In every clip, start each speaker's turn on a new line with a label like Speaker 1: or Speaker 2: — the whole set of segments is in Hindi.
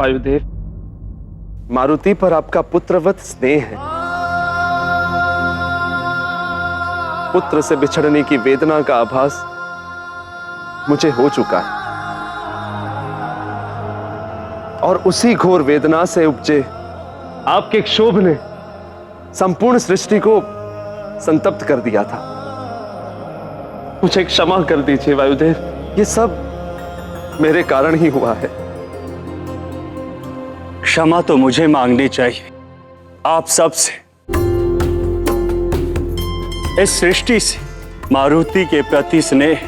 Speaker 1: वायुदेव, मारुति पर आपका पुत्रवत स्नेह है। पुत्र से बिछड़ने की वेदना का आभास मुझे हो चुका है, और उसी घोर वेदना से उपजे आपके क्षोभ ने संपूर्ण सृष्टि को संतप्त कर दिया था। मुझे क्षमा कर दीजिए वायुदेव, ये सब मेरे कारण ही हुआ है।
Speaker 2: क्षमा तो मुझे मांगनी चाहिए, आप सब से, इस सृष्टि से। मारुति के प्रति स्नेह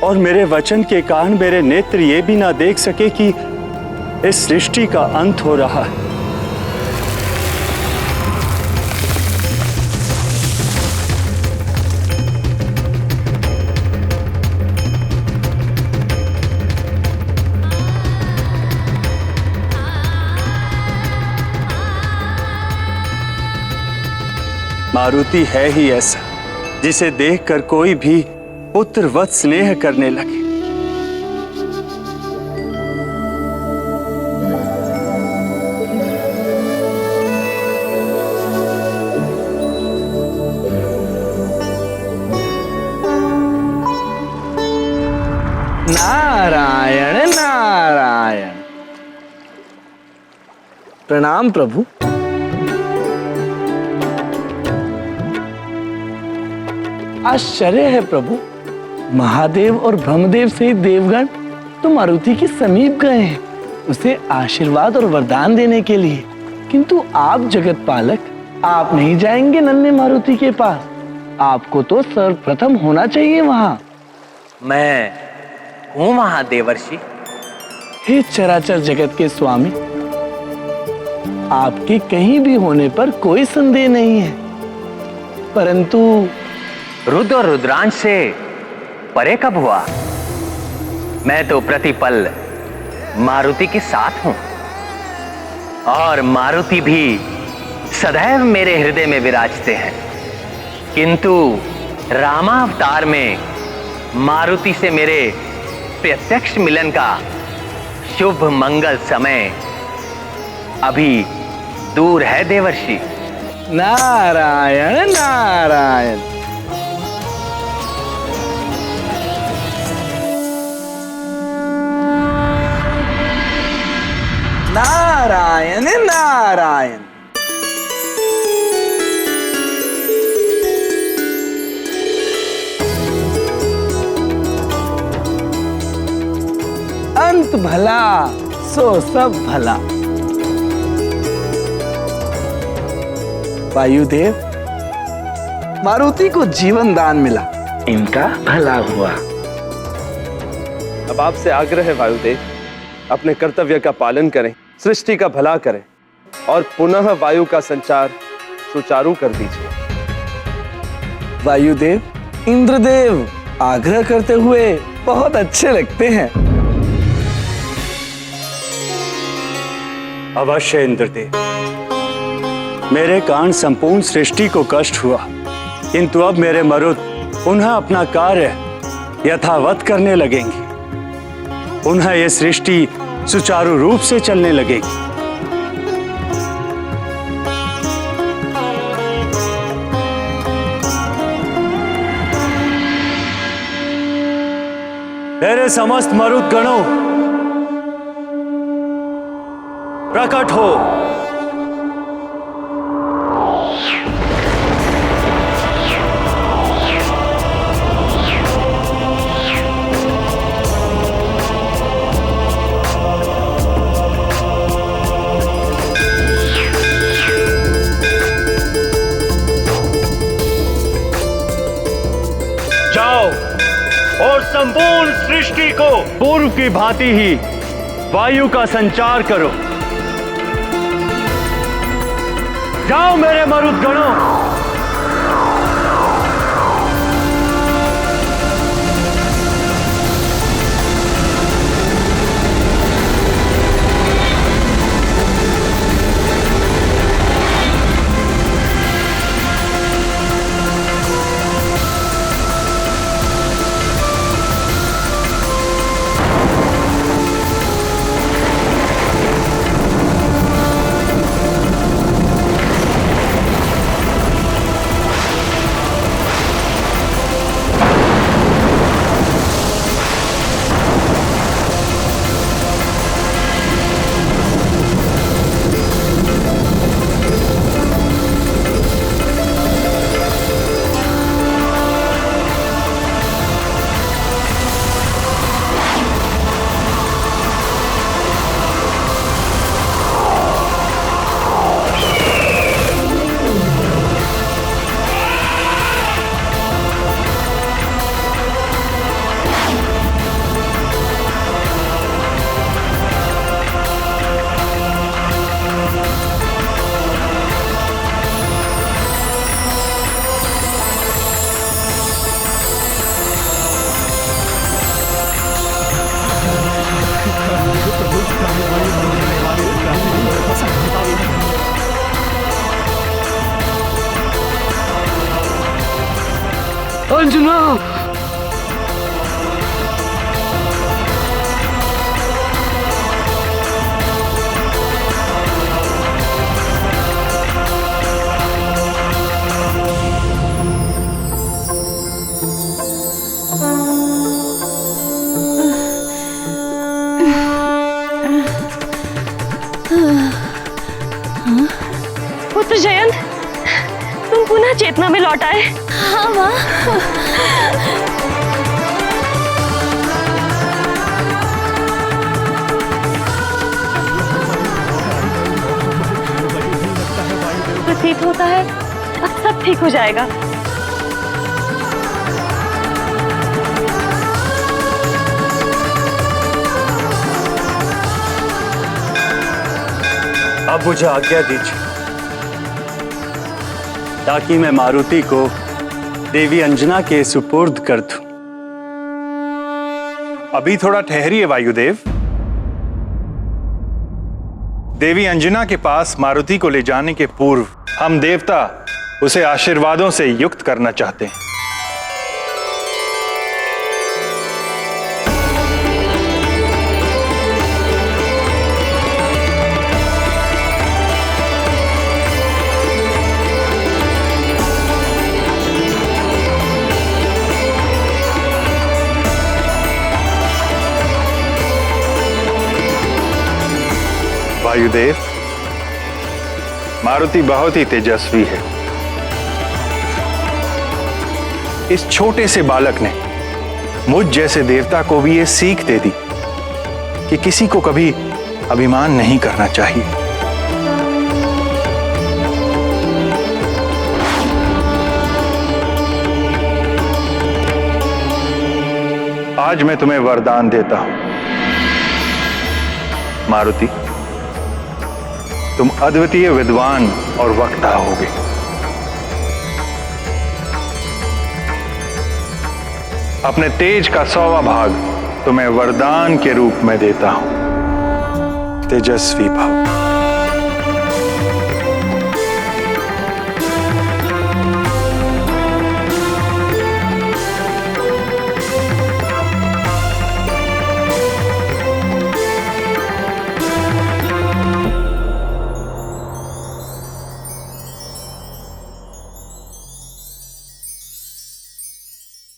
Speaker 2: और मेरे वचन के कारण मेरे नेत्र ये भी ना देख सके कि इस सृष्टि का अंत हो रहा है। मारुति है ही ऐसा जिसे देखकर कोई भी पुत्रवत स्नेह करने लगे।
Speaker 3: नारायण नारायण। प्रणाम प्रभु। आश्चर्य है प्रभु, महादेव और ब्रह्मदेव सहित देवगण तो मारुति के समीप गए हैं उसे आशीर्वाद और वरदान देने के लिए, किंतु आप जगत पालक, आप नहीं जाएंगे नन्हे मारुति के पास? आपको तो सर्वप्रथम होना चाहिए वहां।
Speaker 4: मैं हूं वहां देवर्षि।
Speaker 3: हे चराचर जगत के स्वामी, आपके कहीं भी होने पर कोई संदेह नहीं है, परंतु
Speaker 4: रुद्र और रुद्रांश से परे कब हुआ? मैं तो प्रतिपल मारुति के साथ हूं, और मारुति भी सदैव मेरे हृदय में विराजते हैं, किंतु रामावतार में मारुति से मेरे प्रत्यक्ष मिलन का शुभ मंगल समय अभी दूर है देवर्षि।
Speaker 3: नारायण नारायण। नारायण नारायण। अंत भला सो सब भला। वायुदेव, मारुति को जीवन दान मिला, इनका भला हुआ।
Speaker 1: अब आपसे आग्रह है वायुदेव, अपने कर्तव्य का पालन करें, सृष्टि का भला करें और पुनः वायु का संचार सुचारू कर दीजिए।
Speaker 3: वायुदेव, इंद्रदेव आग्रह करते हुए बहुत अच्छे लगते हैं।
Speaker 2: अवश्य इंद्रदेव, मेरे कारण संपूर्ण सृष्टि को कष्ट हुआ, किंतु अब मेरे मरुत पुनः अपना कार्य यथावत करने लगेंगे। पुनः ये सृष्टि सुचारू रूप से चलने लगेगी। मेरे समस्त मरुत गणों, प्रकट हो। जाओ और संपूर्ण सृष्टि को पूर्व की भांति ही वायु का संचार करो। जाओ मेरे मरुत गणों।
Speaker 3: अंजना।
Speaker 5: पुत्र जयंत, तुम पुनः चेतना में लौट आए।
Speaker 6: हाँ माँ।
Speaker 5: प्रतीत होता है अब सब ठीक हो जाएगा।
Speaker 2: अब मुझे आज्ञा दीजिए ताकि मैं मारुति को देवी अंजना के सुपुर्द कर दूं।
Speaker 7: अभी थोड़ा ठहरिए वायुदेव। देवी अंजना के पास मारुति को ले जाने के पूर्व हम देवता उसे आशीर्वादों से युक्त करना चाहते हैं। वायुदेव, मारुति बहुत ही तेजस्वी है। इस छोटे से बालक ने मुझ जैसे देवता को भी ये सीख दे दी कि किसी को कभी अभिमान नहीं करना चाहिए। आज मैं तुम्हें वरदान देता हूं मारुति, तुम अद्वितीय विद्वान और वक्ता होगे। अपने तेज का 100वां भाग तुम्हें वरदान के रूप में देता हूं। तेजस्वी भव।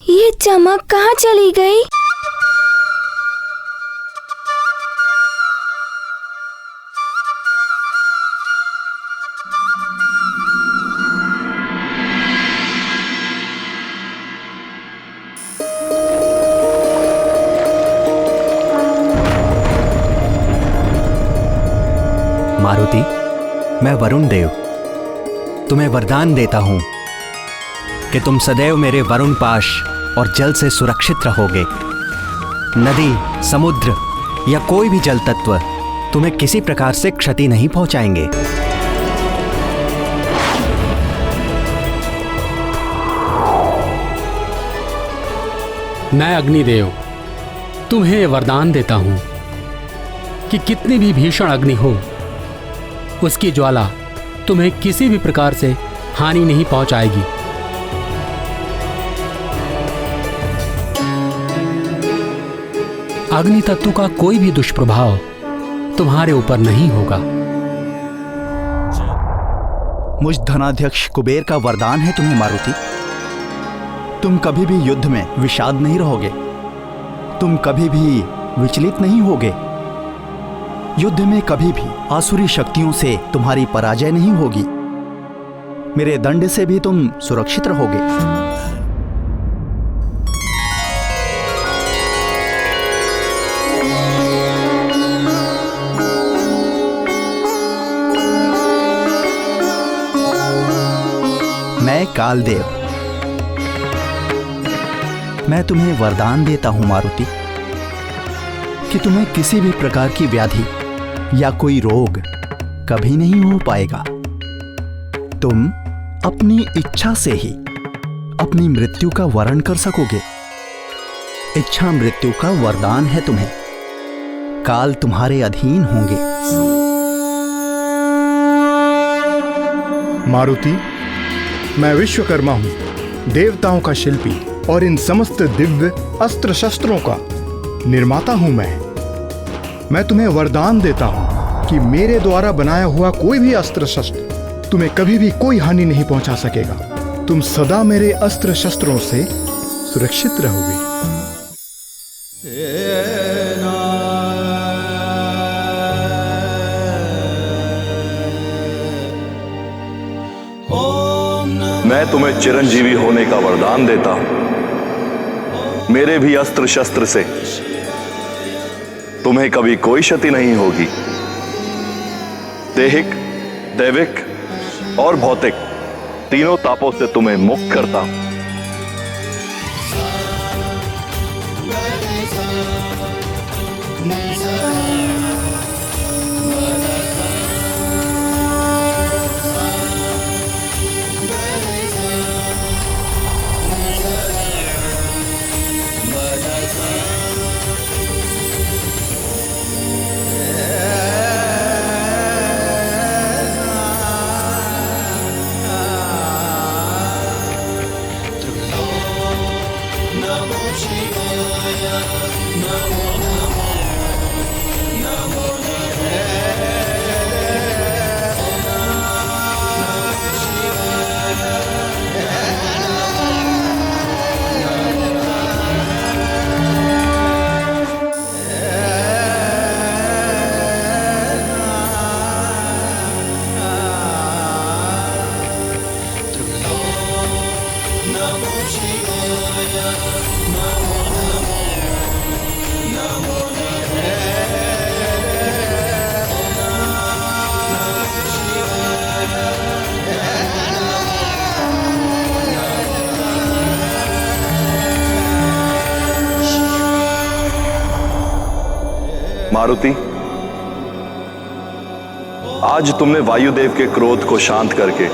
Speaker 6: ये चमक कहाँ चली गई?
Speaker 8: मारुति, मैं वरुण देव तुम्हें वरदान देता हूं कि तुम सदैव मेरे वरुण पाश और जल से सुरक्षित रहोगे। नदी, समुद्र या कोई भी जल तत्व तुम्हें किसी प्रकार से क्षति नहीं पहुंचाएंगे।
Speaker 9: मैं अग्निदेव तुम्हें वरदान देता हूं कि कितनी भी भीषण अग्नि हो, उसकी ज्वाला तुम्हें किसी भी प्रकार से हानि नहीं पहुंचाएगी। अग्नि तत्व का कोई भी दुष्प्रभाव तुम्हारे ऊपर नहीं होगा।
Speaker 10: मुझ धनाध्यक्ष कुबेर का वरदान है तुम्हें मारुति, तुम कभी भी युद्ध में विषाद नहीं रहोगे, तुम कभी भी विचलित नहीं होगे। युद्ध में कभी भी आसुरी शक्तियों से तुम्हारी पराजय नहीं होगी। मेरे दंड से भी तुम सुरक्षित रहोगे। मैं कालदेव, मैं तुम्हें वरदान देता हूं मारुति कि तुम्हें किसी भी प्रकार की व्याधि या कोई रोग कभी नहीं हो पाएगा। तुम अपनी इच्छा से ही अपनी मृत्यु का वरण कर सकोगे। इच्छा मृत्यु का वरदान है तुम्हें। काल तुम्हारे अधीन होंगे।
Speaker 11: मारुति, मैं विश्वकर्मा हूं, देवताओं का शिल्पी, और इन समस्त दिव्य अस्त्र शस्त्रों का निर्माता हूं मैं तुम्हें वरदान देता हूं कि मेरे द्वारा बनाया हुआ कोई भी अस्त्र शस्त्र तुम्हें कभी भी कोई हानि नहीं पहुंचा सकेगा। तुम सदा मेरे अस्त्र शस्त्रों से सुरक्षित रहोगे।
Speaker 12: मैं तुम्हें चिरंजीवी होने का वरदान देता हूं। मेरे भी अस्त्र शस्त्र से तुम्हें कभी कोई क्षति नहीं होगी। दैहिक, दैविक और भौतिक तीनों तापों से तुम्हें मुक्त करता हूं। मारुति, आज तुमने वायुदेव के क्रोध को शांत करके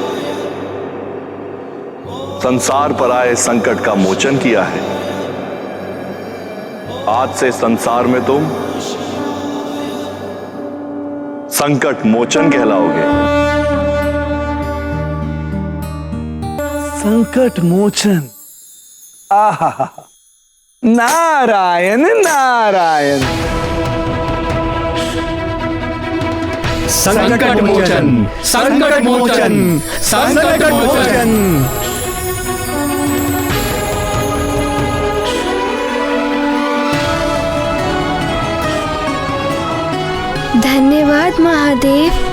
Speaker 12: संसार पर आए संकट का मोचन किया है। आज से संसार में तुम संकट मोचन कहलाओगे।
Speaker 3: संकट मोचन, आहा, नारायण नारायण।
Speaker 8: संकट मोचन, संकट मोचन, संकट मोचन।
Speaker 6: धन्यवाद महादेव।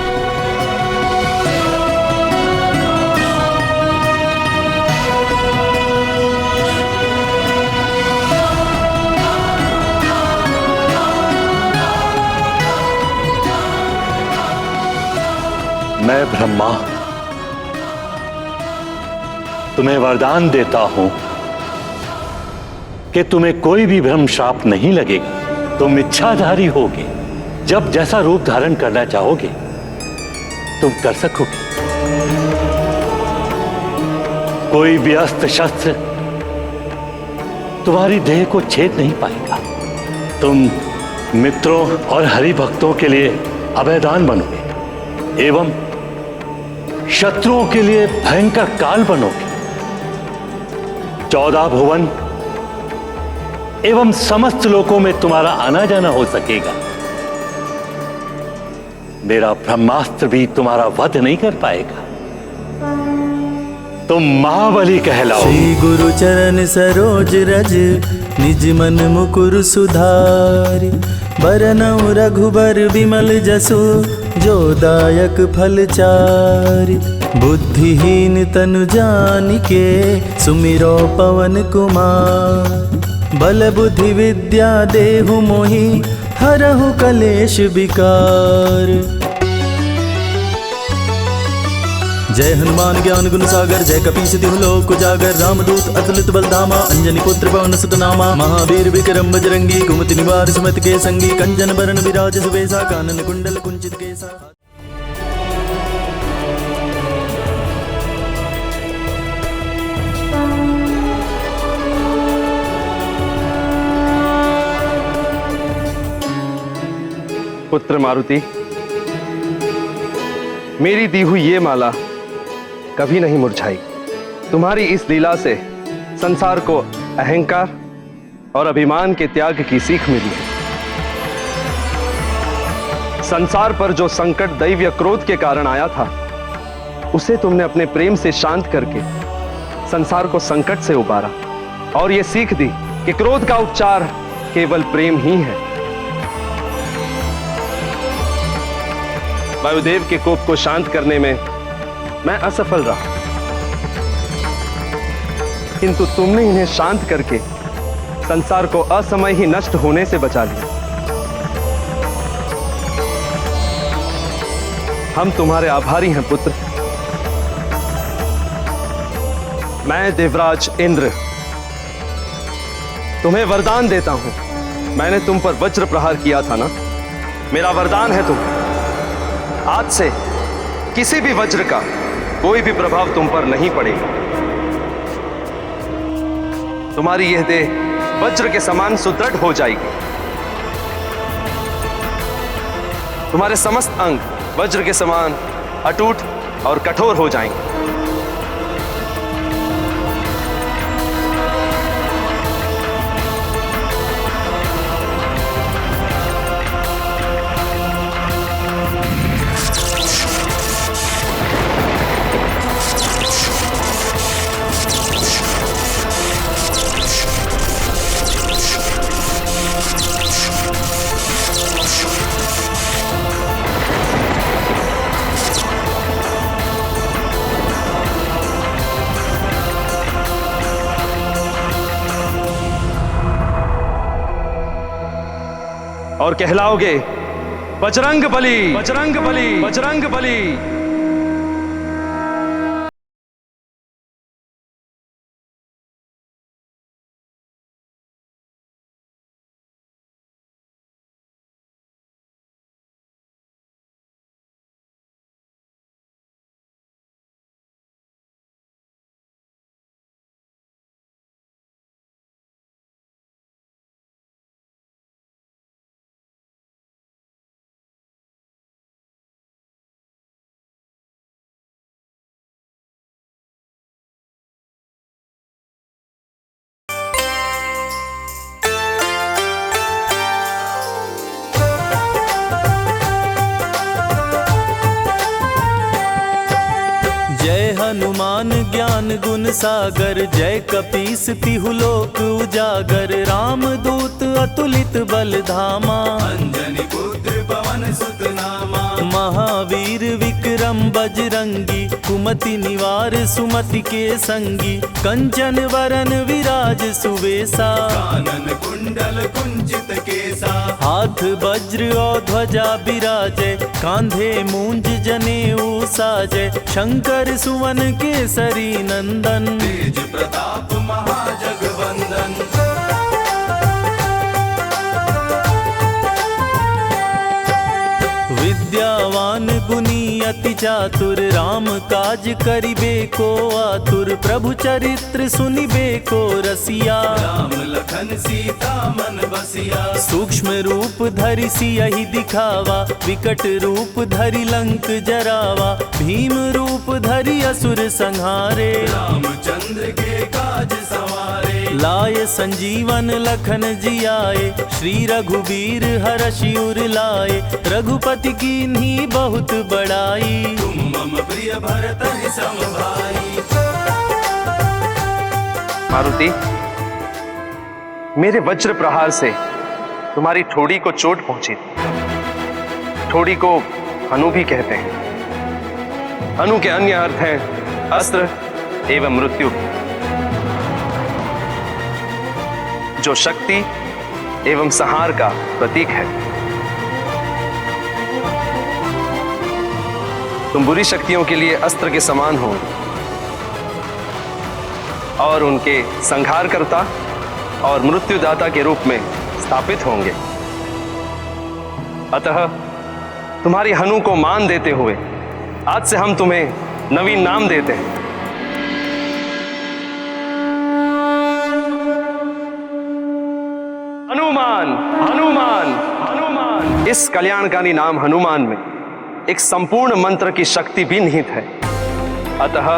Speaker 2: मैं ब्रह्मा तुम्हें वरदान देता हूं कि तुम्हें कोई भी भ्रम श्राप नहीं लगेगा। तुम इच्छाधारी होगे, जब जैसा रूप धारण करना चाहोगे तुम कर सकोगे। कोई भी अस्त्र शस्त्र तुम्हारी देह को छेद नहीं पाएगा। तुम मित्रों और हरि भक्तों के लिए अभयदान बनोगे एवं शत्रुओं के लिए भयंकर काल बनोगे। 14 भुवन एवं समस्त लोकों में तुम्हारा आना जाना हो सकेगा। मेरा ब्रह्मास्त्र भी तुम्हारा वध नहीं कर पाएगा। तुम महाबली कहलाओ।
Speaker 13: श्री गुरु चरण सरोज रज निज मन मुकुर सुधारि। बरनउँ रघुबर विमल जसु जो दायक फल चारि। बुद्धिहीन तनु जानिके सुमिरो पवन कुमार। बल बुद्धि विद्या देहु मोहि हरहु कलेश विकार। जय हनुमान ज्ञान गुण सागर जय कपीस तिहु लोक उजागर। रामदूत अतुलित बलधामा अंजनी पुत्र पवन सुत नामा। महावीर विक्रम बजरंगी कुमति निवार सुमति के संगी। कंचन बरन विराज सुबेसा कानन कुंडल कुंचित केसा।
Speaker 1: पुत्र मारुति, मेरी दी हुई ये माला कभी नहीं मुरझाई। तुम्हारी इस लीला से संसार को अहंकार और अभिमान के त्याग की सीख मिली है। संसार पर जो संकट दैवीय क्रोध के कारण आया था, उसे तुमने अपने प्रेम से शांत करके संसार को संकट से उबारा और यह सीख दी कि क्रोध का उपचार केवल प्रेम ही है। वायुदेव के कोप को शांत करने में मैं असफल रहा, किंतु तुमने इन्हें शांत करके संसार को असमय ही नष्ट होने से बचा लिया। हम तुम्हारे आभारी हैं पुत्र। मैं देवराज इंद्र तुम्हें वरदान देता हूं। मैंने तुम पर वज्र प्रहार किया था ना, मेरा वरदान है तुम। आज से किसी भी वज्र का कोई भी प्रभाव तुम पर नहीं पड़ेगा। तुम्हारी यह देह वज्र के समान सुदृढ़ हो जाएगी। तुम्हारे समस्त अंग वज्र के समान अटूट और कठोर हो जाएंगे। और कहलाओगे बजरंग बली, बजरंग बली, बजरंग बली।
Speaker 13: हनुमान ज्ञान गुण सागर, जय कपीस तिहु लोक उजागर। राम दूत अतुलित बल धामा, अंजनी पुत्र पवन सुत नामा। महावीर विक्रम बजरंगी, कुमति निवार सुमति के संगी। कंचन वरन विराज सुवेसा, कानन कुंडल कुंचित केसा। हाथ वज्र और ध्वजा बिराजे, कांधे मूंज जनेऊ साजे। शंकर सुवन केसरी नंदन, तेज प्रताप महाजगवंदन। विद्यावान गुणी अति चातुर, राम काज करिबे को आतुर। प्रभु चरित्र सुनिबे को रसिया, राम लखन सीता मन बसिया। सूक्ष्म रूप धरि सियहि दिखावा, विकट रूप धरि लंक जरावा। भीम रूप धरि असुर संहारे, रामचंद्र के काज सवारे। लाय संजीवन लखन जियाए, श्री रघुबीर हरषि उर लाए। रघुपति कीन्ही बहुत बड़ाई, तुम मम प्रिय भरतहि सम भाई।
Speaker 1: मारुति, मेरे वज्र प्रहार से तुम्हारी ठोड़ी को चोट पहुंची। ठोड़ी को हनु भी कहते हैं। हनु के अन्य अर्थ हैं अस्त्र एवं मृत्यु, जो शक्ति एवं संहार का प्रतीक है। तुम बुरी शक्तियों के लिए अस्त्र के समान हो और उनके संहारकर्ता और मृत्युदाता के रूप में स्थापित होंगे। अतः तुम्हारी हनु को मान देते हुए आज से हम तुम्हें नवीन नाम देते हैं। हनुमान, हनुमान, हनुमान। इस कल्याणकारी नाम हनुमान में एक संपूर्ण मंत्र की शक्ति भी निहित है। अतः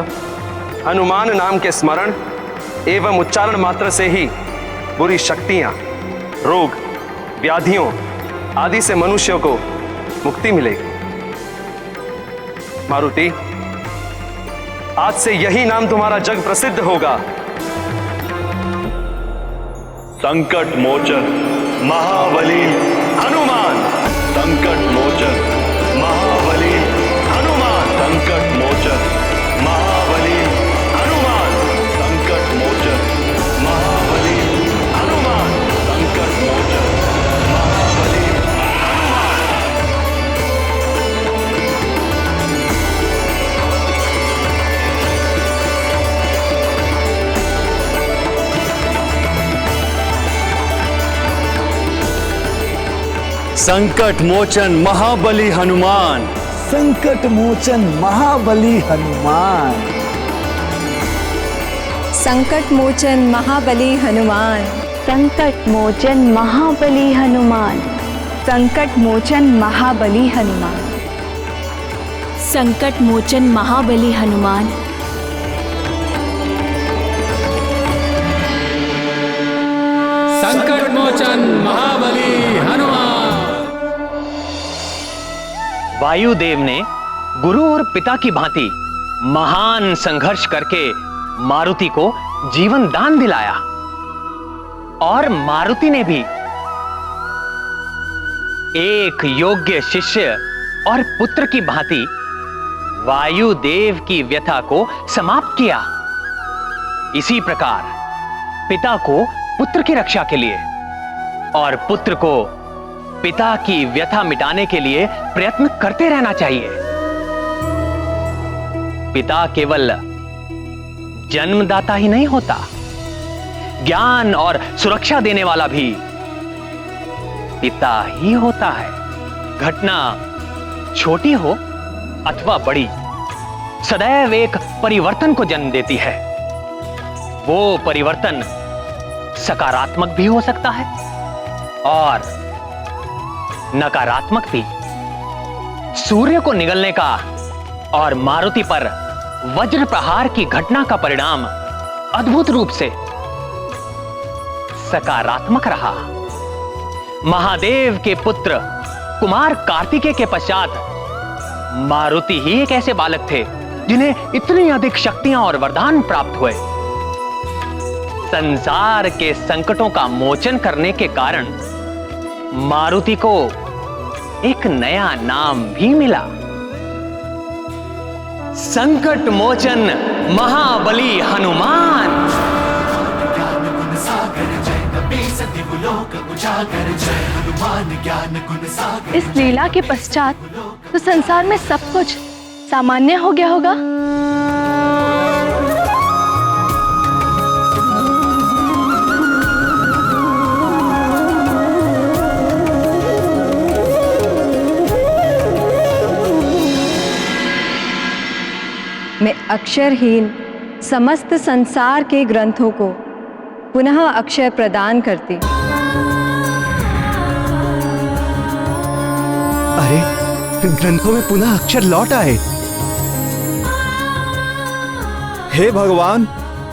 Speaker 1: हनुमान नाम के स्मरण एवं उच्चारण मात्र से ही बुरी शक्तियां, रोग, व्याधियों आदि से मनुष्यों को मुक्ति मिलेगी। मारुति, आज से यही नाम तुम्हारा जग प्रसिद्ध होगा।
Speaker 12: संकट मोचन महाबली हनुमान, संकट मोचन महाबली हनुमान, संकट मोचन महाबली हनुमान, संकट मोचन महाबली हनुमान, संकट मोचन महाबली हनुमान।
Speaker 2: संकट मोचन महाबली हनुमान,
Speaker 3: संकट मोचन महाबली हनुमान,
Speaker 6: संकट मोचन महाबली हनुमान, संकट मोचन महाबली हनुमान, संकट मोचन महाबली हनुमान, संकट मोचन महाबली हनुमान,
Speaker 9: संकट मोचन महाबली हनुमान।
Speaker 4: वायुदेव ने गुरु और पिता की भांति महान संघर्ष करके मारुति को जीवन दान दिलाया और मारुति ने भी एक योग्य शिष्य और पुत्र की भांति वायुदेव की व्यथा को समाप्त किया। इसी प्रकार पिता को पुत्र की रक्षा के लिए और पुत्र को पिता की व्यथा मिटाने के लिए प्रयत्न करते रहना चाहिए। पिता केवल जन्मदाता ही नहीं होता, ज्ञान और सुरक्षा देने वाला भी पिता ही होता है। घटना छोटी हो अथवा बड़ी, सदैव एक परिवर्तन को जन्म देती है। वो परिवर्तन सकारात्मक भी हो सकता है और नकारात्मक भी। सूर्य को निगलने का और मारुति पर वज्र प्रहार की घटना का परिणाम अद्भुत रूप से सकारात्मक रहा। महादेव के पुत्र कुमार कार्तिकेय के पश्चात मारुति ही एक ऐसे बालक थे जिन्हें इतनी अधिक शक्तियां और वरदान प्राप्त हुए। संसार के संकटों का मोचन करने के कारण मारुति को एक नया नाम भी मिला, संकट मोचन महाबली हनुमान।
Speaker 5: इस लीला के पश्चात तो संसार में सब कुछ सामान्य हो गया होगा।
Speaker 6: मैं अक्षरहीन समस्त संसार के ग्रंथों को पुनः अक्षर प्रदान करती।
Speaker 10: अरे, ग्रंथों में पुनः अक्षर लौट आए। हे भगवान,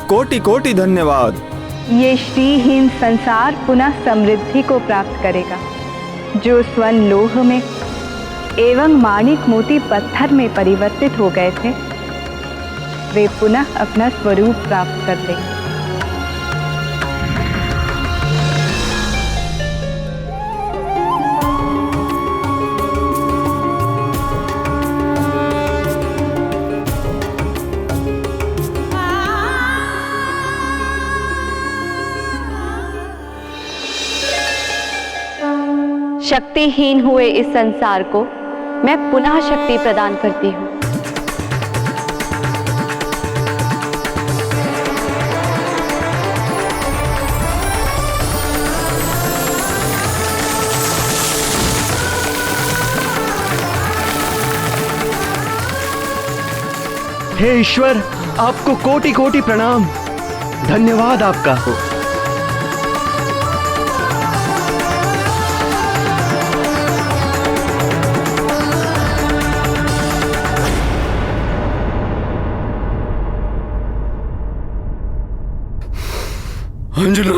Speaker 10: कोटि कोटि धन्यवाद।
Speaker 6: ये श्रीहीन संसार पुनः समृद्धि को प्राप्त करेगा। जो स्वर्ण लोह में एवं माणिक मोती पत्थर में परिवर्तित हो गए थे, वे पुनः अपना स्वरूप प्राप्त कर लेंगे। शक्तिहीन हुए इस संसार को मैं पुनः शक्ति प्रदान करती हूँ।
Speaker 10: हे ईश्वर, आपको कोटि कोटि प्रणाम। धन्यवाद आपका।
Speaker 9: अंजना,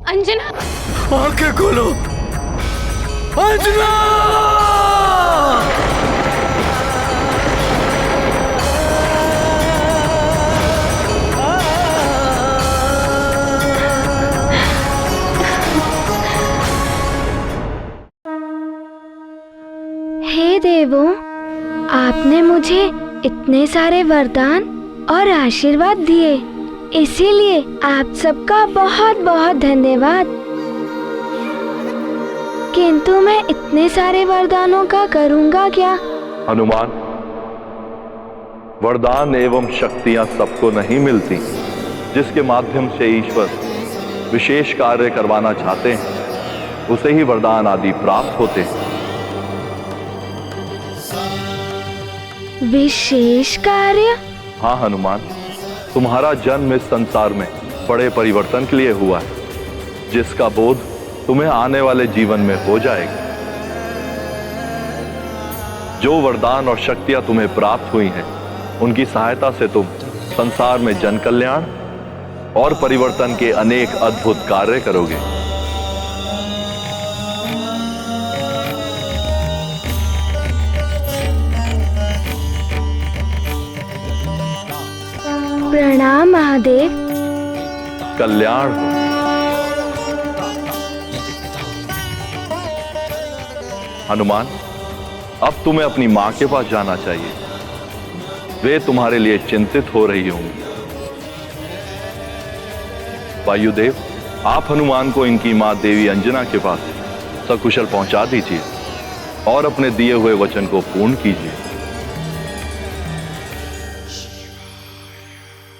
Speaker 5: अंजना,
Speaker 9: आंखें खोलो। अंजना!
Speaker 14: हे देवों, आपने मुझे इतने सारे वरदान और आशीर्वाद दिए, इसीलिए आप सबका बहुत बहुत धन्यवाद। किंतु मैं इतने सारे वरदानों का करूंगा क्या?
Speaker 12: हनुमान, वरदान एवं शक्तियां सबको नहीं मिलती। जिसके माध्यम से ईश्वर विशेष कार्य करवाना चाहते हैं उसे ही वरदान आदि प्राप्त होते हैं।
Speaker 14: विशेष कार्य?
Speaker 12: हाँ हनुमान, तुम्हारा जन्म इस संसार में बड़े परिवर्तन के लिए हुआ है, जिसका बोध तुम्हें आने वाले जीवन में हो जाएगा। जो वरदान और शक्तियां तुम्हें प्राप्त हुई हैं, उनकी सहायता से तुम संसार में जन कल्याण और परिवर्तन के अनेक अद्भुत कार्य करोगे।
Speaker 14: प्रणाम महादेव।
Speaker 12: कल्याण हो। हनुमान, अब तुम्हें अपनी मां के पास जाना चाहिए। वे तुम्हारे लिए चिंतित हो रही होंगी। वायुदेव, आप हनुमान को इनकी मां देवी अंजना के पास सकुशल पहुंचा दीजिए और अपने दिए हुए वचन को पूर्ण कीजिए।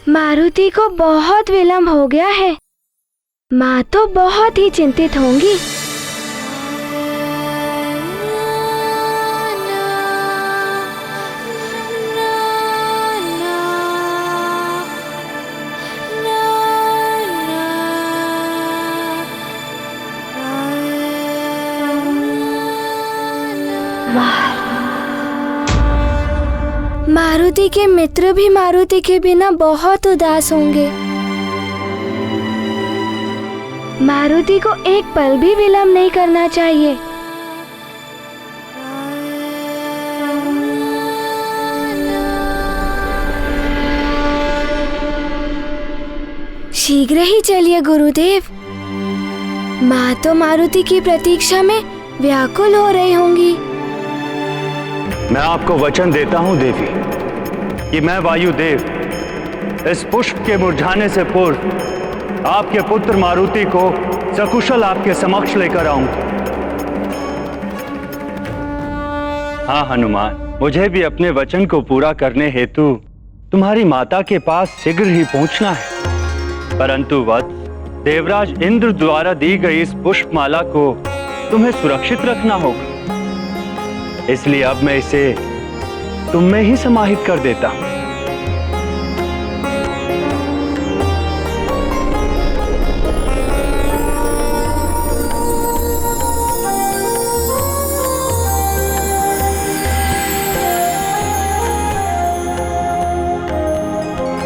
Speaker 14: मारुति को बहुत विलंब हो गया है, माँ तो बहुत ही चिंतित होंगी। मारुति के मित्र भी मारुति के बिना बहुत उदास होंगे। मारुति को एक पल भी विलंब नहीं करना चाहिए। शीघ्र ही चलिए गुरुदेव। माँ तो मारुति की प्रतीक्षा में व्याकुल हो रही होंगी।
Speaker 2: मैं आपको वचन देता हूं देवी कि मैं वायुदेव इस पुष्प के मुरझाने से पूर्व आपके पुत्र मारुति को सकुशल आपके समक्ष लेकर आऊंगा। हाँ हनुमान, मुझे भी अपने वचन को पूरा करने हेतु तुम्हारी माता के पास शीघ्र ही पहुंचना है, परंतु वत्स, देवराज इंद्र द्वारा दी गई इस पुष्पमाला को तुम्हें सुरक्षित रखना होगा। इसलिए अब मैं इसे तुम में ही समाहित कर देता हूं।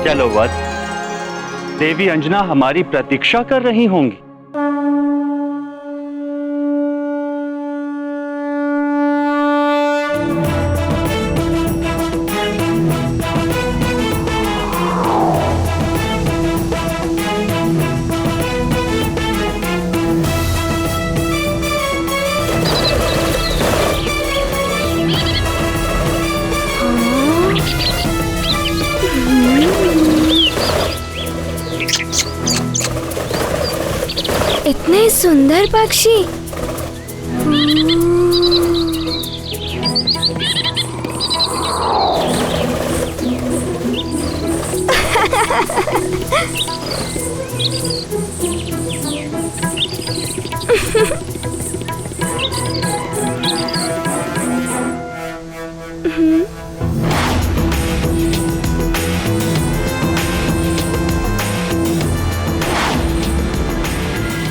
Speaker 2: चलो वत्स, देवी अंजना हमारी प्रतीक्षा कर रही होंगी।
Speaker 14: इतने सुंदर पक्षी।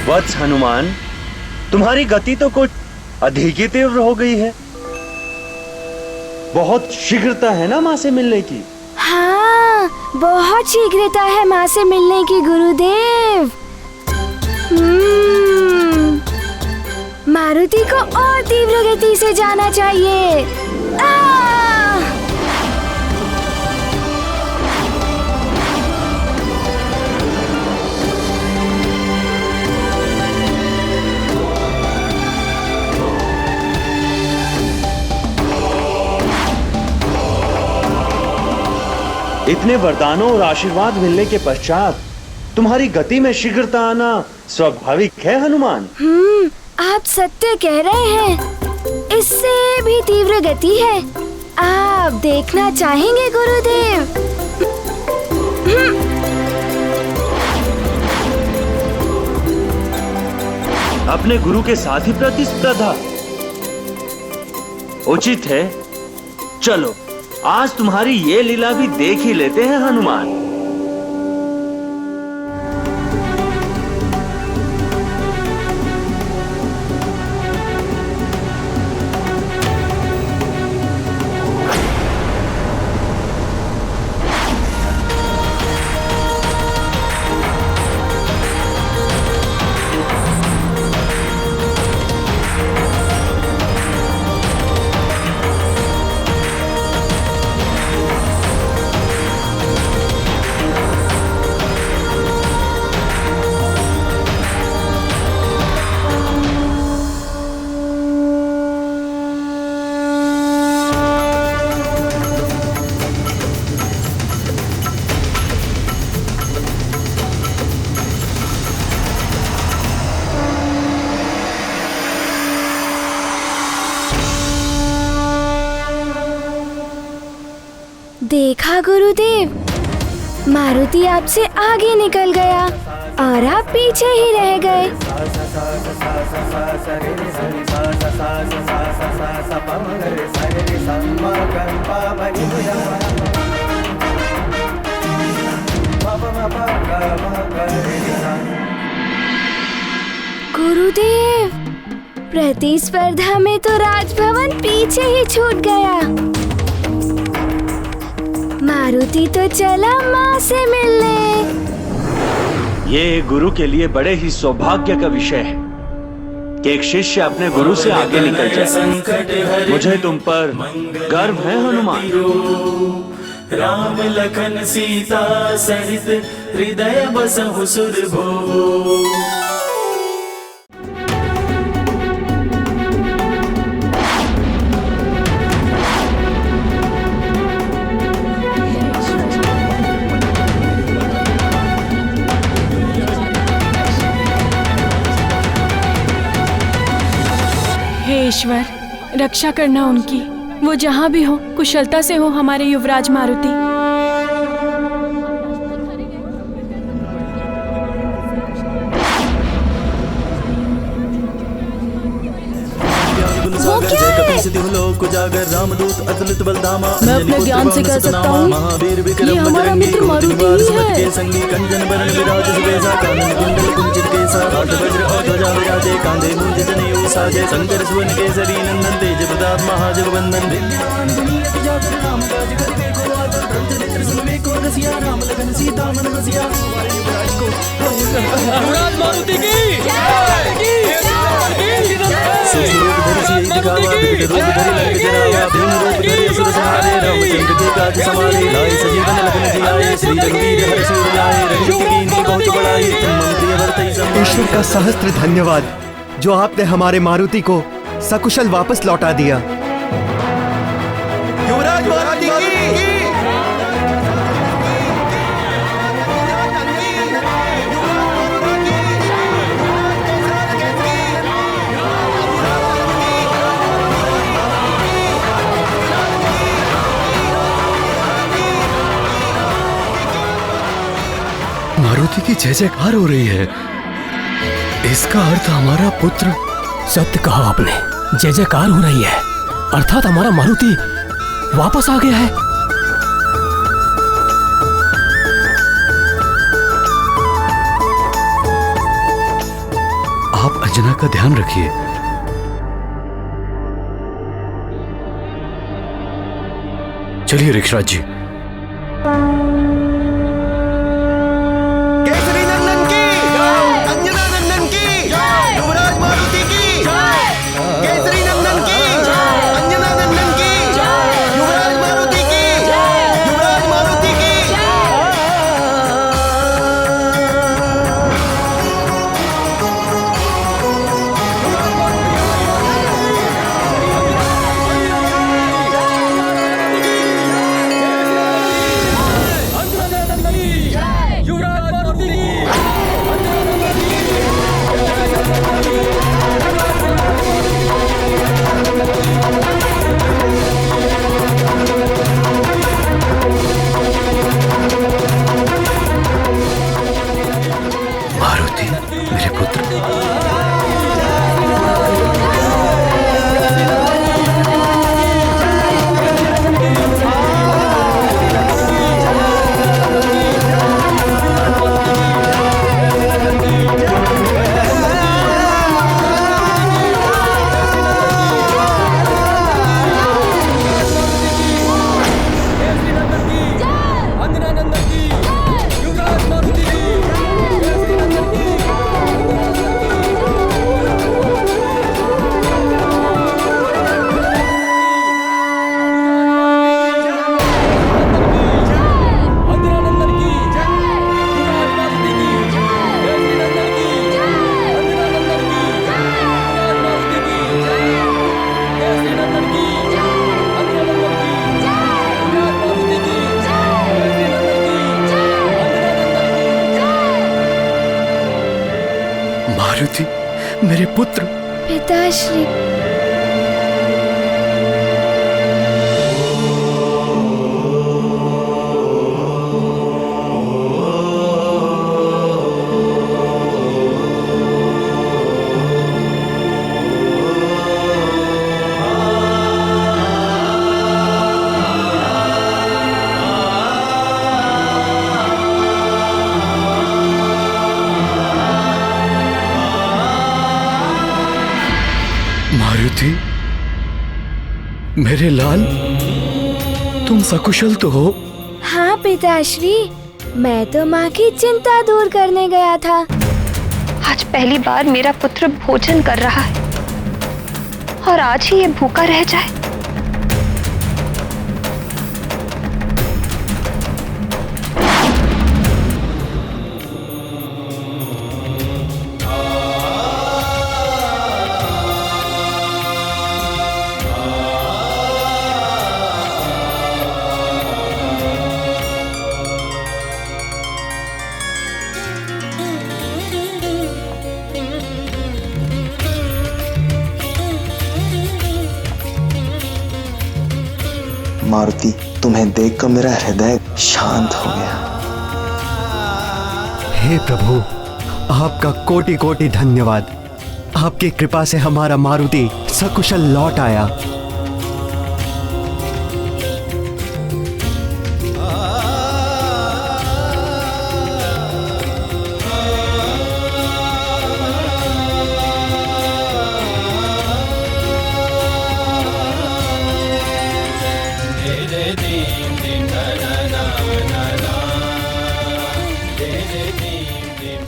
Speaker 2: वत्स हनुमान, तुम्हारी गति तो कुछ अधिक ही तीव्र हो गई है। बहुत शीघ्रता है ना मां से मिलने की।
Speaker 14: हाँ, बहुत शीघ्रता है माँ से मिलने की गुरुदेव। मारुति को और तीव्र गति से जाना चाहिए।
Speaker 15: इतने वरदानों और आशीर्वाद मिलने के पश्चात तुम्हारी गति में शीघ्रता आना स्वाभाविक है हनुमान।
Speaker 14: आप सत्य कह रहे हैं, इससे भी तीव्र गति है। आप देखना चाहेंगे गुरुदेव?
Speaker 15: अपने गुरु के साथ ही प्रतिस्पर्धा उचित है। चलो आज तुम्हारी ये लीला भी देख ही लेते हैं हनुमान।
Speaker 14: देखा गुरुदेव, मारुति आपसे आगे निकल गया और आप पीछे ही रह गए। गुरुदेव, प्रतिस्पर्धा में तो राजभवन पीछे ही छूट गया। मारुति तो चला माँ से मिलने।
Speaker 15: ये गुरु के लिए बड़े ही सौभाग्य का विषय है कि एक शिष्य अपने गुरु से आगे निकल जाए। मुझे तुम पर गर्व है हनुमान।
Speaker 13: राम लखन सीता सहित हृदय बसहु सुरभो।
Speaker 16: ईश्वर, रक्षा करना उनकी। वो जहाँ भी हो कुशलता से हो हमारे युवराज मारुति।
Speaker 13: मैं अपने ज्ञान से कह सकता हूँ महावीर विक्रम हमारा मित्र मारुति ही है। संगी कंचन बरन विराज सुबेसा कानन कुंडल कुंचित केसा हाथ वज्र और ध्वजा विराजे कांधे मुंज जनेऊ साजे शंकर सुवन केसरी नंदन तेज प्रताप महाजगवंदन विद्यावान गुणियति जागर राम काज करके को आदर ब्रह्मचरित्र सुनवे को रसिया राम लखन सीता मन बसिया हमारे युवराज को युवराज मारुति की जय।
Speaker 8: ईश्वर का सहस्त्र धन्यवाद जो आपने हमारे मारुति को सकुशल वापस लौटा दिया।
Speaker 13: युवराज मारुति की
Speaker 17: मारुति की जय जयकार हो रही है। इसका अर्थ हमारा पुत्र।
Speaker 9: सत्य कहा आपने, जय जयकार हो रही है, अर्थात हमारा मारुति वापस आ गया है।
Speaker 17: आप अंजना का ध्यान रखिए। चलिए ऋक्षराज जी। पुत्र।
Speaker 14: पिताश्री।
Speaker 17: मारुति, मेरे लाल, तुम सकुशल तो हो?
Speaker 14: हाँ पिताश्री, मैं तो माँ की चिंता दूर करने गया था।
Speaker 5: आज पहली बार मेरा पुत्र भोजन कर रहा है और आज ही ये भूखा रह जाए।
Speaker 18: मारुति, तुम्हें देखकर मेरा हृदय शांत हो गया।
Speaker 8: हे प्रभु, आपका कोटि कोटि धन्यवाद। आपकी कृपा से हमारा मारुति सकुशल लौट आया।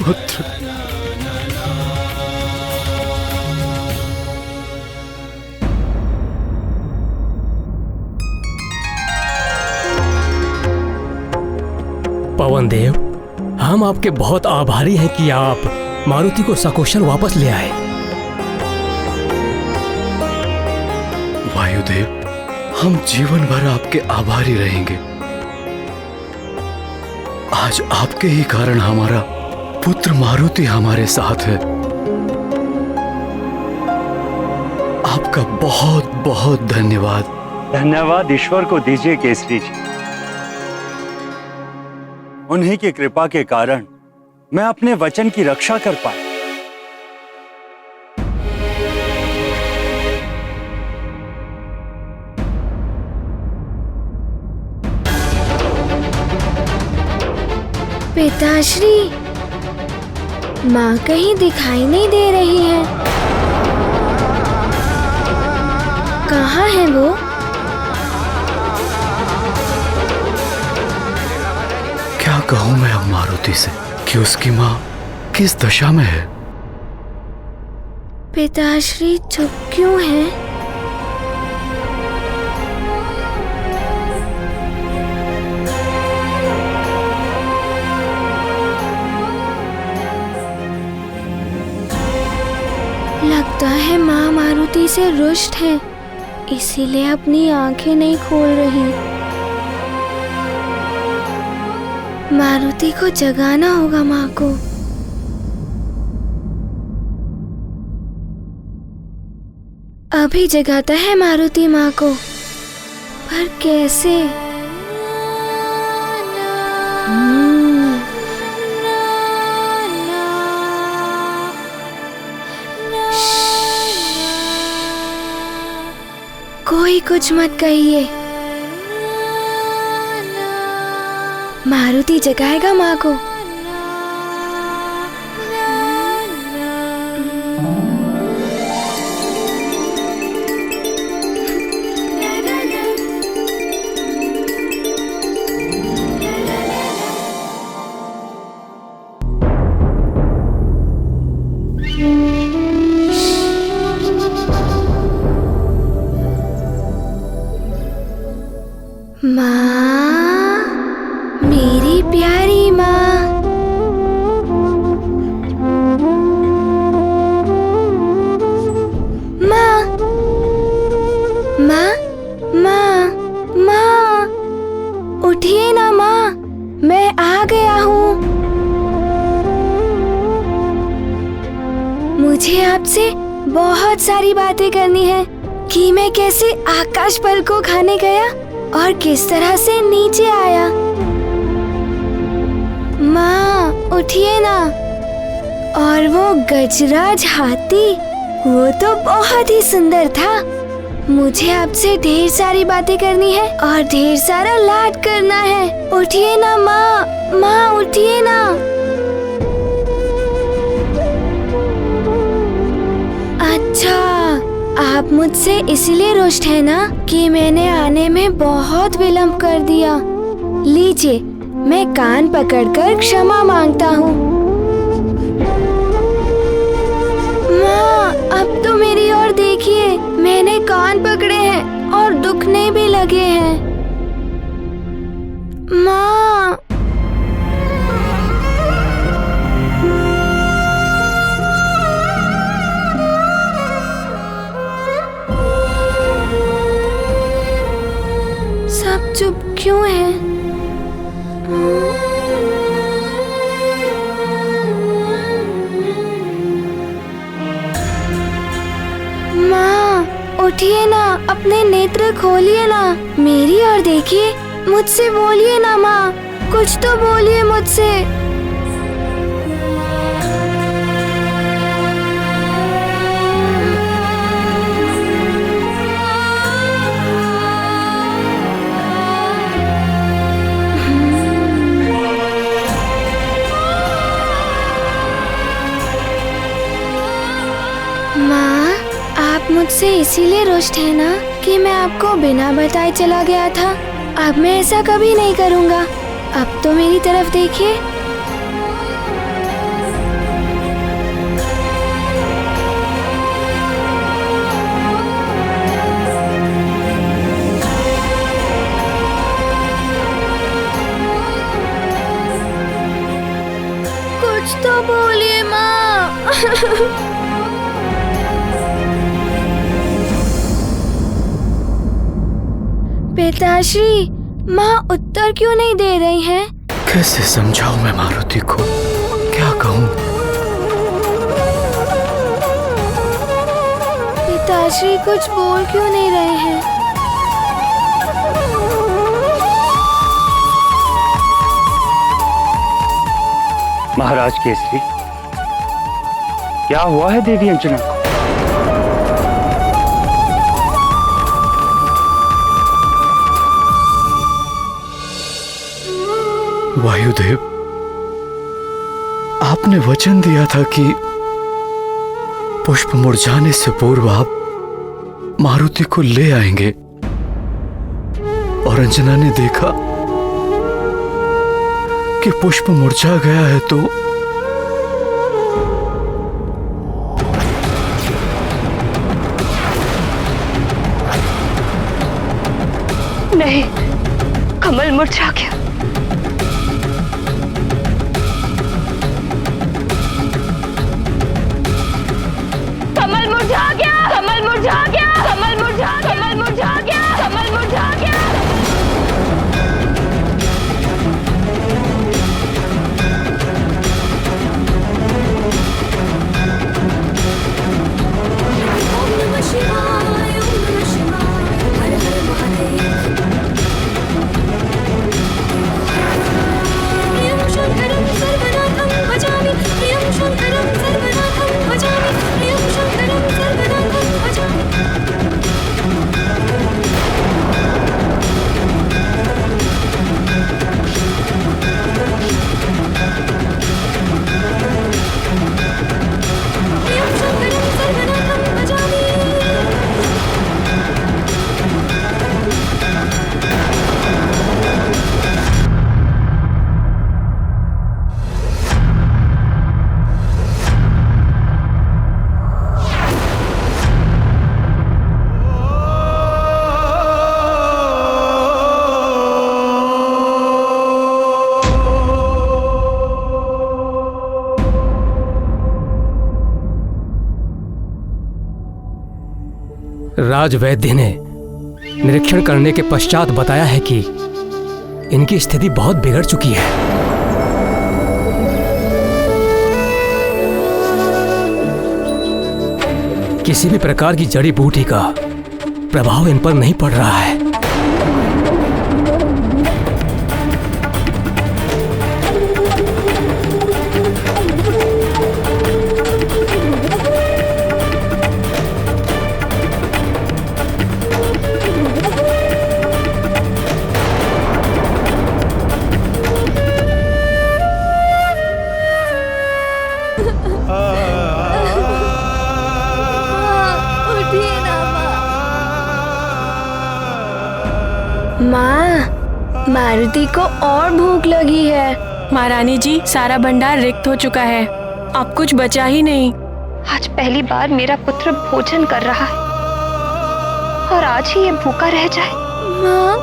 Speaker 17: पुत्र,
Speaker 19: पवन देव, हम आपके बहुत आभारी हैं कि आप मारुति को सकुशल वापस ले आए।
Speaker 17: वायुदेव, हम जीवन भर आपके आभारी रहेंगे। आज आपके ही कारण हमारा पुत्र मारुति हमारे साथ है। आपका बहुत बहुत धन्यवाद।
Speaker 2: धन्यवाद ईश्वर को दीजिए केसरी जी। उन्हीं की कृपा के कारण मैं अपने वचन की रक्षा कर पाया।
Speaker 14: पिताश्री, माँ कहीं दिखाई नहीं दे रही है। कहाँ है वो?
Speaker 17: क्या कहूं मैं अब मारुति से कि उसकी माँ किस दशा में है?
Speaker 14: पिताश्री चुप क्यों है? लगता है माँ मारुति से रुष्ट है, इसीलिए अपनी आंखें नहीं खोल रही। मारुति को जगाना होगा माँ को। अभी जगाता है मारुति माँ को, पर कैसे? कोई कुछ मत कहिए, मारुति जगाएगा माँ को। माँ, मेरी प्यारी माँ। माँ, माँ, माँ, माँ, उठिए ना माँ, मैं आ गया हूँ। मुझे आपसे बहुत सारी बातें करनी है कि मैं कैसे आकाश फल को खाने गया और किस तरह से नीचे आया। माँ उठिए ना। और वो गजराज हाथी, वो तो बहुत ही सुंदर था। मुझे आपसे ढेर सारी बातें करनी है और ढेर सारा लाड करना है। उठिए ना माँ, माँ उठिए ना। अच्छा, आप मुझसे इसलिए रुष्ट है ना कि मैंने आने में बहुत विलंब कर दिया। लीजिए, मैं कान पकड़कर क्षमा मांगता हूँ। माँ, अब तो मेरी ओर देखिए, मैंने कान पकड़े हैं और दुखने भी लगे हैं। माँ, सब चुप क्यों है? माँ उठिए ना, अपने नेत्र खोलिए ना, मेरी ओर देखिए, मुझसे बोलिए ना माँ, कुछ तो बोलिए मुझसे। माँ, आप मुझसे इसीलिए रुष्ट है ना कि मैं आपको बिना बताए चला गया था। अब मैं ऐसा कभी नहीं करूँगा। अब तो मेरी तरफ देखिए। कुछ तो बोलिए माँ। पिताश्री, माँ उत्तर क्यों नहीं दे रही हैं?
Speaker 17: कैसे समझाऊं मैं मारुति को, क्या कहूं?
Speaker 14: पिताश्री कुछ बोल क्यों नहीं रहे हैं?
Speaker 2: महाराज केसरी, क्या हुआ है देवी अंजना को?
Speaker 17: वायुदेव, आपने वचन दिया था कि पुष्प मुरझाने से पूर्व आप मारुति को ले आएंगे, और अंजना ने देखा कि पुष्प मुरझा गया है तो
Speaker 5: नहीं, कमल मुरझा गया। कमल मुरझा गया, कमल मुरझा गया, कमल मुरझा गया, कमल मुरझा गया, कमल मुरझा गया। ओम नमः शिवाय, ओम नमः शिवाय, हर हर महादेव। प्रियं शंकरं सर्वनाथं भजामि, प्रियं शंकरं सर्वनाथं भजामि, प्रियं शंकरं सर्वनाथं भजामि। प्रियं शंकरं सर्वनाथं भजामि।
Speaker 19: राजवैद्य ने निरीक्षण करने के पश्चात बताया है कि इनकी स्थिति बहुत बिगड़ चुकी है। किसी भी प्रकार की जड़ी बूटी का प्रभाव इन पर नहीं पड़ रहा है।
Speaker 14: माँ, मारुति को और भूख लगी है।
Speaker 16: महारानी जी, सारा भंडार रिक्त हो चुका है, अब कुछ बचा ही नहीं।
Speaker 6: आज पहली बार मेरा पुत्र भोजन कर रहा है और आज ही ये भूखा रह जाए।
Speaker 14: माँ,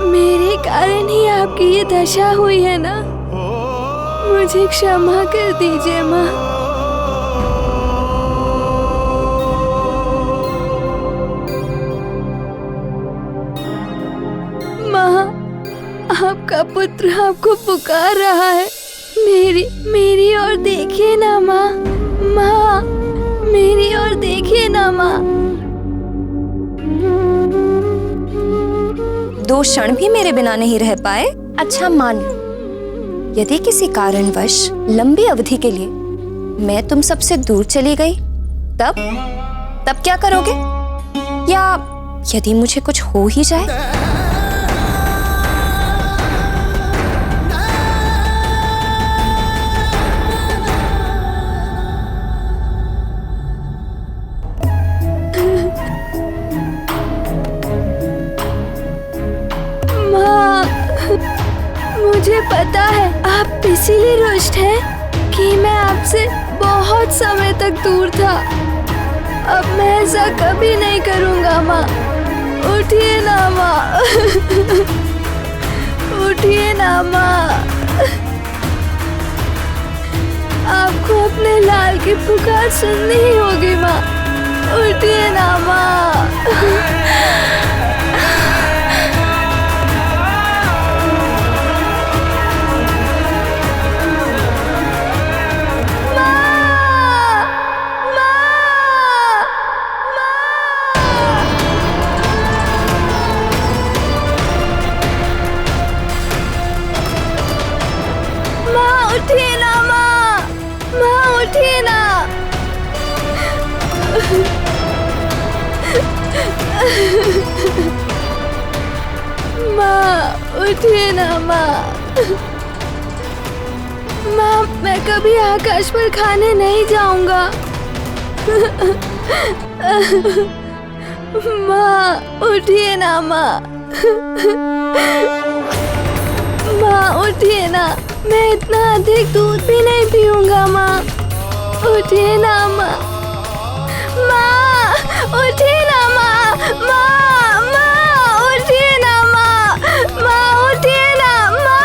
Speaker 14: मेरे कारण ही आपकी ये दशा हुई है ना, मुझे क्षमा कर दीजिए माँ। आपका पुत्र आपको पुकार रहा है। मेरी ओर देखिए ना माँ, माँ मेरी ओर देखिए ना माँ।
Speaker 6: 2 क्षण भी मेरे बिना नहीं रह पाए। अच्छा मान लो, यदि किसी कारणवश लंबी अवधि के लिए मैं तुम सबसे दूर चली गई, तब क्या करोगे? या यदि मुझे कुछ हो ही जाए?
Speaker 14: मुझे पता है आप इसीलिए रुष्ट हैं कि मैं आपसे बहुत समय तक दूर था। अब मैं ऐसा कभी नहीं करूंगा माँ। उठिए ना माँ, उठिए ना माँ। आपको अपने लाल की पुकार सुननी ही होगी माँ। उठिए ना माँ। उठिए ना माँ, माँ उठिए ना। माँ उठिए ना माँ। माँ मैं कभी आकाश पर खाने नहीं जाऊंगा। माँ उठिए ना माँ, माँ उठिए ना। मैं इतना अधिक दूध भी नहीं पीऊंगा माँ। उठिए ना माँ, माँ उठिए ना माँ, माँ माँ उठिए ना माँ, माँ उठिए ना माँ।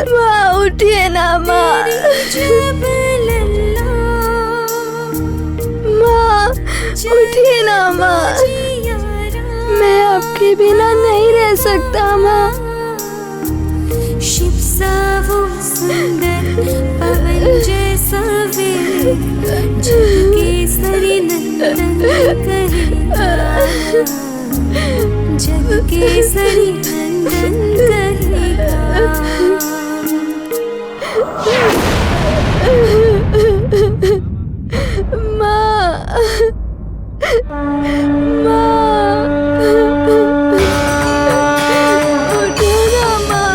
Speaker 14: माँ उठिए ना माँ, माँ उठिए ना माँ। मैं आपके बिना नहीं रह सकता माँ।
Speaker 5: शिव सा वो सुंदर पवन जैसा वे जग केसरी नंदन कहेगा, जग केसरी नंदन कहेगा।
Speaker 14: माँ, माँ उठो ना माँ।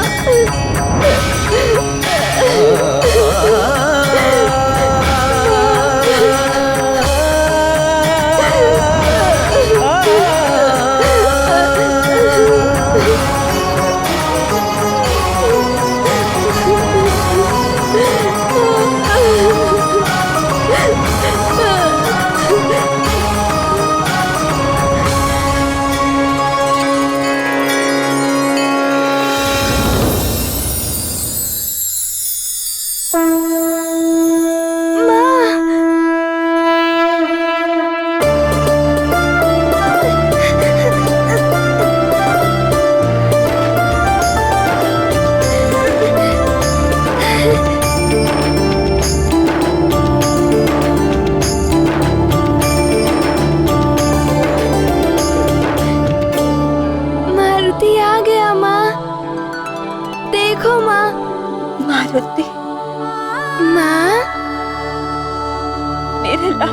Speaker 14: बेटा।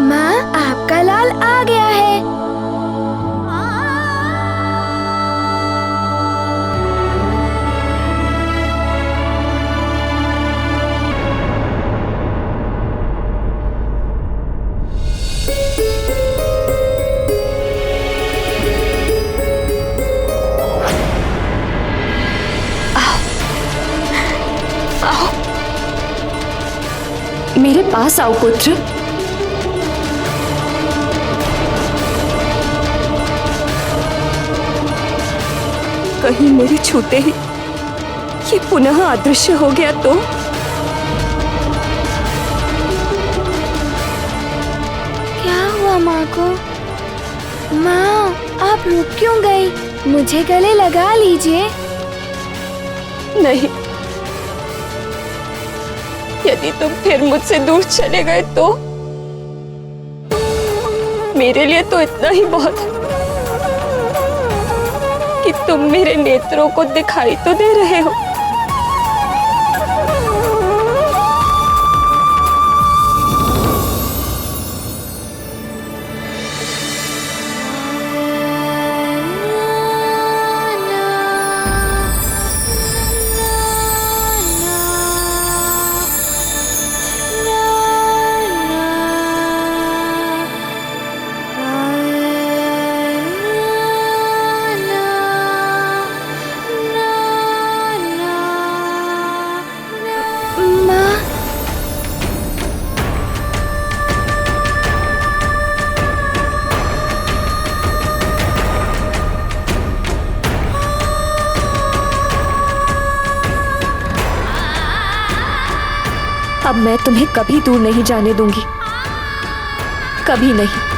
Speaker 14: माँ, आपका लाल आ गया है।
Speaker 20: मेरे पास आओ पुत्र। कहीं मेरे छूते ही ये पुनः अदृश्य हो गया तो?
Speaker 14: क्या हुआ माँ को? माँ, आप रुक क्यों गई? मुझे गले लगा लीजिए।
Speaker 20: नहीं, यदि तुम फिर मुझसे दूर चले गए तो मेरे लिए तो इतना ही बहुत है कि तुम मेरे नेत्रों को दिखाई तो दे रहे हो। अब मैं तुम्हें कभी दूर नहीं जाने दूंगी, कभी नहीं।